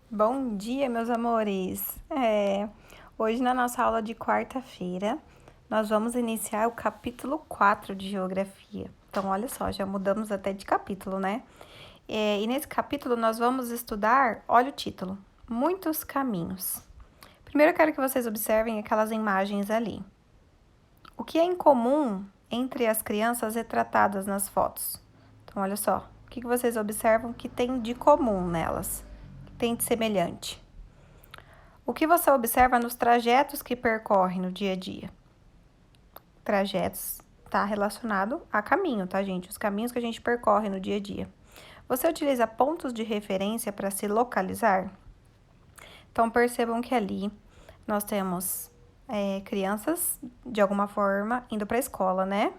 Bom dia, meus amores! Hoje, na nossa aula de quarta-feira, nós vamos iniciar o capítulo 4 de Geografia. Então, olha só, já mudamos até de capítulo, né? E nesse capítulo, nós vamos estudar, olha o título, Muitos Caminhos. Primeiro, eu quero que vocês observem aquelas imagens ali. O que é incomum entre as crianças retratadas nas fotos? Então, olha só, o que vocês observam que tem de comum nelas? Que tem de semelhante? O que você observa nos trajetos que percorre no dia a dia? Trajetos está relacionado a caminho, tá, gente? Os caminhos que a gente percorre no dia a dia. Você utiliza pontos de referência para se localizar? Então, percebam que ali nós temos crianças, de alguma forma, indo para a escola, né?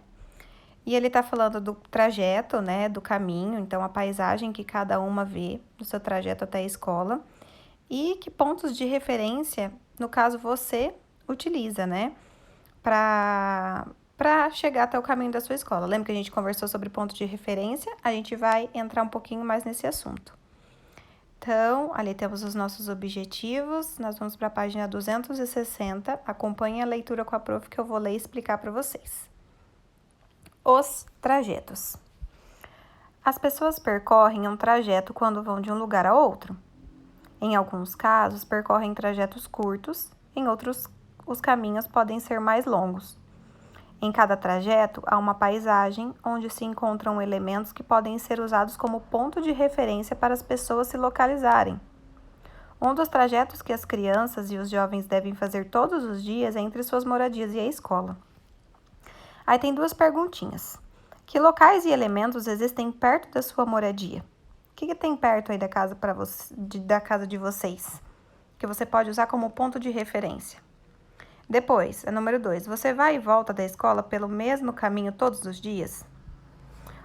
E ele está falando do trajeto, né, do caminho, então a paisagem que cada uma vê no seu trajeto até a escola. E que pontos de referência, no caso, você utiliza, né? Para chegar até o caminho da sua escola. Lembra que a gente conversou sobre pontos de referência? A gente vai entrar um pouquinho mais nesse assunto. Então, ali temos os nossos objetivos. Nós vamos para a página 260. Acompanhe a leitura com a prof que eu vou ler e explicar para vocês. Os trajetos. As pessoas percorrem um trajeto quando vão de um lugar a outro. Em alguns casos, percorrem trajetos curtos, em outros, os caminhos podem ser mais longos. Em cada trajeto, há uma paisagem onde se encontram elementos que podem ser usados como ponto de referência para as pessoas se localizarem. Um dos trajetos que as crianças e os jovens devem fazer todos os dias é entre suas moradias e a escola. Aí tem duas perguntinhas. Que locais e elementos existem perto da sua moradia? O que tem perto aí da casa de vocês? Que você pode usar como ponto de referência. Depois, a número 2. Você vai e volta da escola pelo mesmo caminho todos os dias?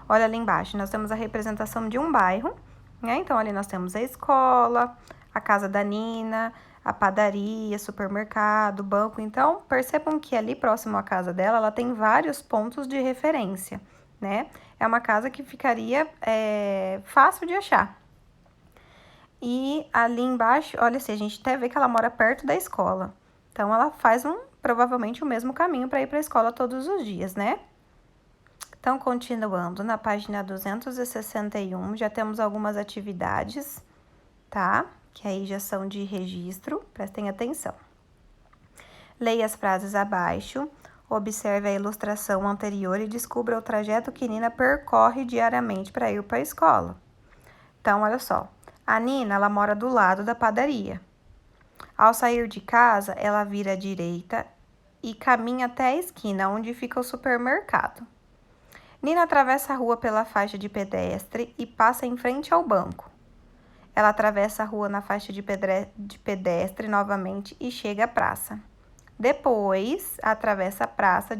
Olha ali embaixo, nós temos a representação de um bairro, né? Então, ali nós temos a escola, a casa da Nina, a padaria, supermercado, banco. Então, percebam que ali próximo à casa dela, ela tem vários pontos de referência, né? É uma casa que ficaria fácil de achar. E ali embaixo, olha assim, a gente até vê que ela mora perto da escola. Então, ela faz provavelmente o mesmo caminho para ir para a escola todos os dias, né? Então, continuando, na página 261, já temos algumas atividades, tá? Que aí já são de registro, prestem atenção. Leia as frases abaixo, observe a ilustração anterior e descubra o trajeto que Nina percorre diariamente para ir para a escola. Então, olha só, a Nina, ela mora do lado da padaria. Ao sair de casa, ela vira à direita e caminha até a esquina, onde fica o supermercado. Nina atravessa a rua pela faixa de pedestre e passa em frente ao banco. Ela atravessa a rua na faixa de pedestre novamente e chega à praça. Depois, atravessa a praça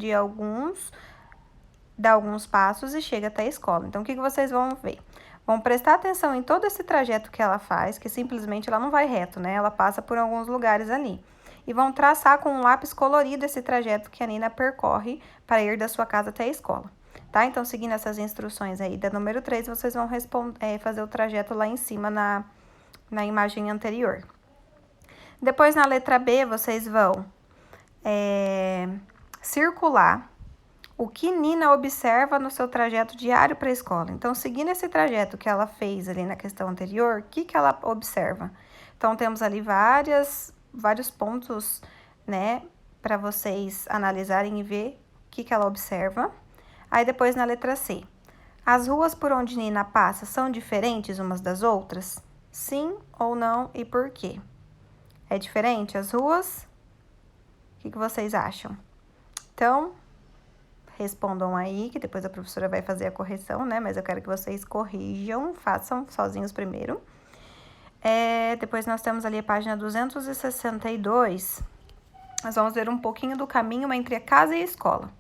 dá alguns passos e chega até a escola. Então, o que vocês vão ver? Vão prestar atenção em todo esse trajeto que ela faz, que simplesmente ela não vai reto, né? Ela passa por alguns lugares ali. E vão traçar com um lápis colorido esse trajeto que a Nina percorre para ir da sua casa até a escola. Tá? Então, seguindo essas instruções aí da número 3, vocês vão fazer o trajeto lá em cima na imagem anterior. Depois, na letra B, vocês vão circular o que Nina observa no seu trajeto diário para a escola. Então, seguindo esse trajeto que ela fez ali na questão anterior, o que ela observa? Então, temos ali vários pontos, né, para vocês analisarem e ver o que ela observa. Aí, depois, na letra C. As ruas por onde Nina passa são diferentes umas das outras? Sim ou não e por quê? É diferente as ruas? O que vocês acham? Então, respondam aí, que depois a professora vai fazer a correção, né? Mas eu quero que vocês corrijam, façam sozinhos primeiro. Depois nós temos ali a página 262. Nós vamos ver um pouquinho do caminho entre a casa e a escola.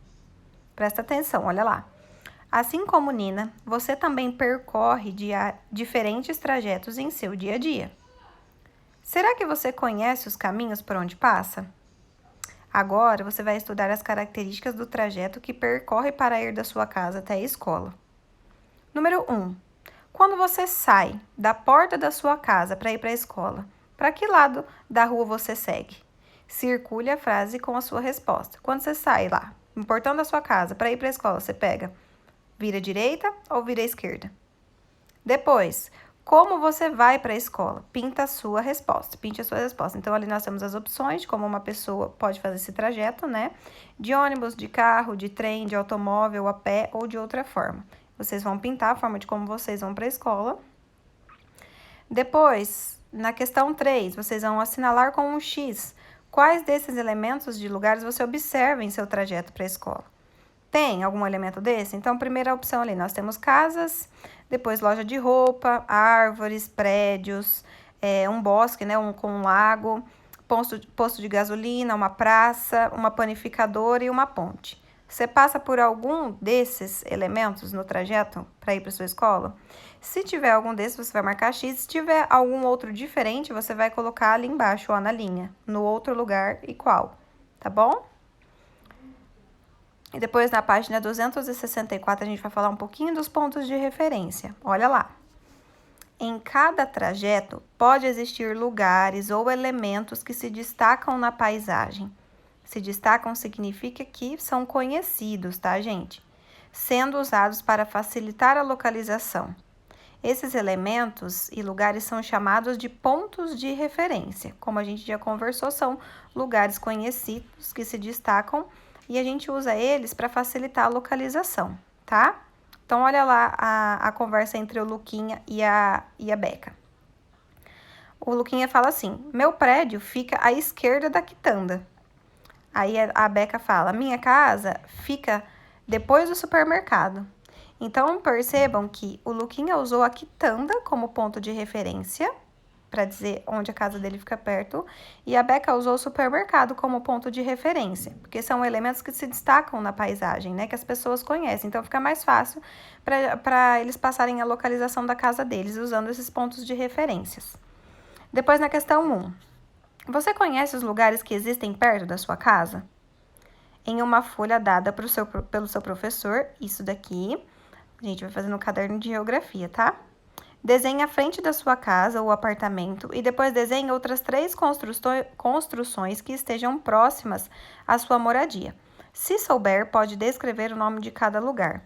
Presta atenção, olha lá. Assim como Nina, você também percorre diferentes trajetos em seu dia a dia. Será que você conhece os caminhos por onde passa? Agora, você vai estudar as características do trajeto que percorre para ir da sua casa até a escola. Número 1. quando você sai da porta da sua casa para ir para a escola, para que lado da rua você segue? Circule a frase com a sua resposta. Quando você sai lá, no portão da sua casa, para ir para a escola, você vira à direita ou vira à esquerda? Depois, como você vai para a escola? Pinte a sua resposta. Então, ali nós temos as opções de como uma pessoa pode fazer esse trajeto, né? De ônibus, de carro, de trem, de automóvel, a pé ou de outra forma. Vocês vão pintar a forma de como vocês vão para a escola. Depois, na questão 3, vocês vão assinalar com um X quais desses elementos de lugares você observa em seu trajeto para a escola. Tem algum elemento desse? Então, primeira opção ali, nós temos casas, depois loja de roupa, árvores, prédios, um bosque, né, com um lago, posto de gasolina, uma praça, uma panificadora e uma ponte. Você passa por algum desses elementos no trajeto para ir para sua escola? Se tiver algum desses, você vai marcar X. Se tiver algum outro diferente, você vai colocar ali embaixo, ó, na linha, no outro lugar e qual, tá bom? E depois, na página 264, a gente vai falar um pouquinho dos pontos de referência. Olha lá. Em cada trajeto, pode existir lugares ou elementos que se destacam na paisagem. Se destacam significa que são conhecidos, tá, gente? Sendo usados para facilitar a localização. Esses elementos e lugares são chamados de pontos de referência. Como a gente já conversou, são lugares conhecidos que se destacam e a gente usa eles para facilitar a localização, tá? Então, olha lá a conversa entre o Luquinha e a Beca. O Luquinha fala assim: meu prédio fica à esquerda da quitanda. Aí a Beca fala: minha casa fica depois do supermercado. Então, percebam que o Luquinha usou a quitanda como ponto de referência, para dizer onde a casa dele fica perto, e a Beca usou o supermercado como ponto de referência, porque são elementos que se destacam na paisagem, né, que as pessoas conhecem, então fica mais fácil para eles passarem a localização da casa deles usando esses pontos de referências. Depois, na questão 1, você conhece os lugares que existem perto da sua casa? Em uma folha dada pelo seu professor, isso daqui, a gente vai fazer no caderno de geografia, tá? Desenhe a frente da sua casa ou apartamento e depois desenhe outras 3 construções que estejam próximas à sua moradia. Se souber, pode descrever o nome de cada lugar.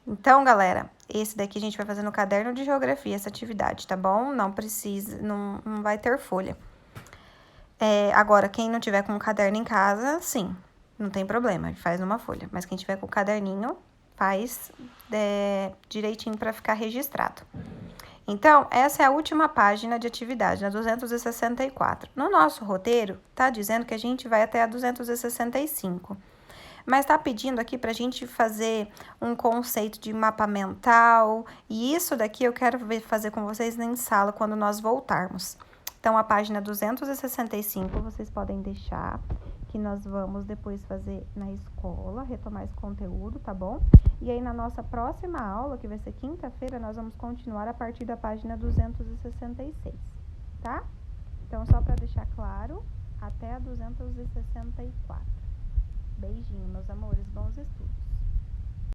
Então, galera, esse daqui a gente vai fazer no caderno de geografia, essa atividade, tá bom? Não precisa, não vai ter folha. Agora, quem não tiver com o caderno em casa, sim, não tem problema, faz numa folha. Mas quem tiver com o caderninho, faz direitinho para ficar registrado. Então, essa é a última página de atividade, na 264. No nosso roteiro, tá dizendo que a gente vai até a 265. Mas tá pedindo aqui pra gente fazer um conceito de mapa mental. E isso daqui eu quero fazer com vocês em sala quando nós voltarmos. Então, a página 265 vocês podem deixar, que nós vamos depois fazer na escola, retomar esse conteúdo, tá bom? E aí, na nossa próxima aula, que vai ser quinta-feira, nós vamos continuar a partir da página 266, tá? Então, só para deixar claro, até a 264. Beijinho, meus amores, bons estudos.